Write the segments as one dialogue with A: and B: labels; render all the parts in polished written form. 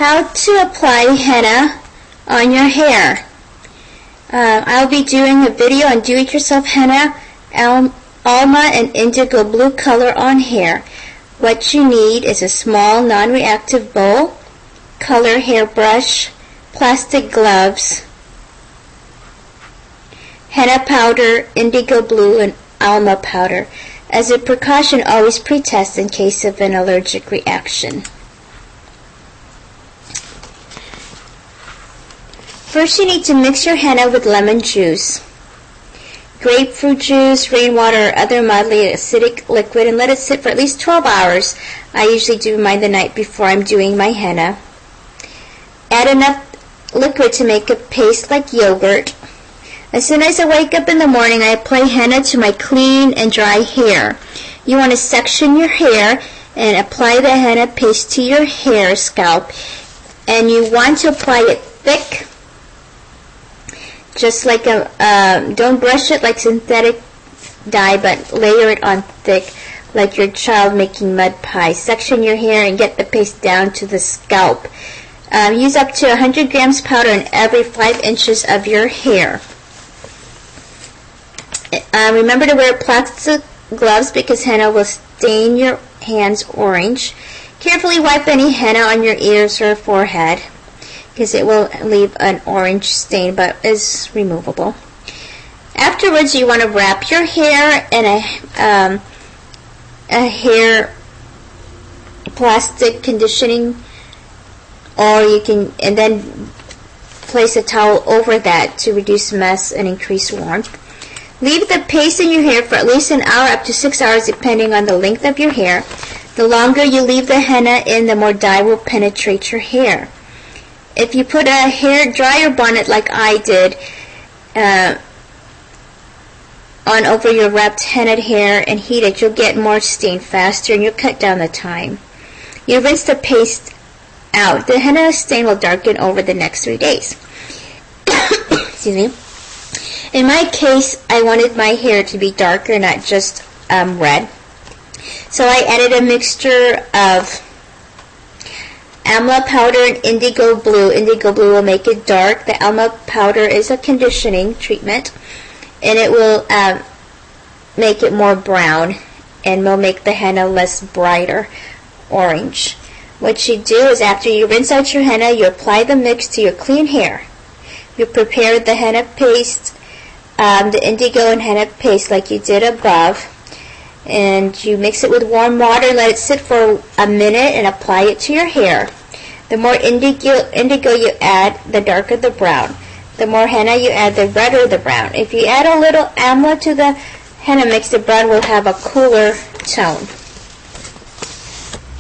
A: How to apply henna on your hair. I'll be doing a video on do-it-yourself henna, Alma and Indigo blue color on hair. What you need is a small non-reactive bowl, color hairbrush, plastic gloves, henna powder, indigo blue, and Alma powder. As a precaution, always pre-test in case of an allergic reaction. First, you need to mix your henna with lemon juice, grapefruit juice, rainwater, or other mildly acidic liquid, and let it sit for at least 12 hours. I usually do mine the night before I'm doing my henna. Add enough liquid to make a paste like yogurt. As soon as I wake up in the morning, I apply henna to my clean and dry hair. You want to section your hair and apply the henna paste to your hair scalp. And you want to apply it thick, just like don't brush it like synthetic dye, but layer it on thick like your child making mud pie. Section your hair and get the paste down to the scalp. Use up to 100 grams powder in every 5 inches of your hair. Remember to wear plastic gloves because henna will stain your hands orange. Carefully wipe any henna on your ears or forehead because it will leave an orange stain, but is removable. Afterwards, you want to wrap your hair in a hair plastic conditioning, or you can, and then place a towel over that to reduce mess and increase warmth. Leave the paste in your hair for at least an hour up to 6 hours depending on the length of your hair. The longer you leave the henna in, the more dye will penetrate your hair. If you put a hair dryer bonnet like I did on over your wrapped henna hair and heat it, you'll get more stain faster and you'll cut down the time. You rinse the paste out. The henna stain will darken over the next 3 days. Excuse me. In my case, I wanted my hair to be darker, not just red. So I added a mixture of Alma powder and indigo blue. Indigo blue will make it dark. The Alma powder is a conditioning treatment, and it will make it more brown and will make the henna less brighter orange. What you do is after you rinse out your henna, you apply the mix to your clean hair. You prepare the henna paste, the indigo and henna paste like you did above, and you mix it with warm water and let it sit for a minute and apply it to your hair. The more indigo you add, the darker the brown. The more henna you add, the redder the brown. If you add a little amla to the henna mix, the brown will have a cooler tone.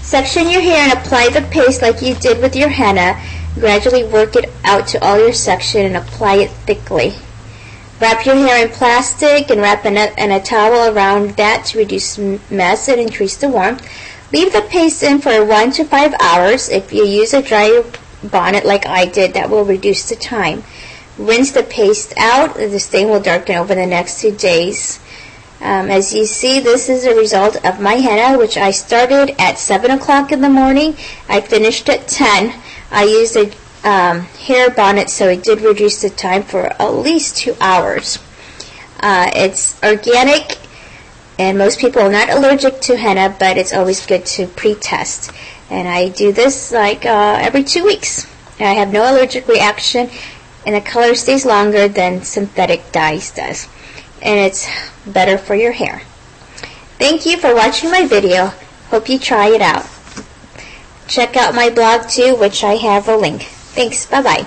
A: Section your hair and apply the paste like you did with your henna. Gradually work it out to all your section and apply it thickly. Wrap your hair in plastic and wrap in a towel around that to reduce mess and increase the warmth. Leave the paste in for 1 to 5 hours. If you use a dryer bonnet like I did, that will reduce the time. Rinse the paste out. The stain will darken over the next 2 days. As you see, this is a result of my henna, which I started at 7 o'clock in the morning. I finished at 10. I used a hair bonnet, so it did reduce the time for at least 2 hours. It's organic, and most people are not allergic to henna, but it's always good to pre-test. And I do this like every 2 weeks. And I have no allergic reaction, and the color stays longer than synthetic dyes does. And it's better for your hair. Thank you for watching my video. Hope you try it out. Check out my blog too, which I have a link. Thanks. Bye-bye.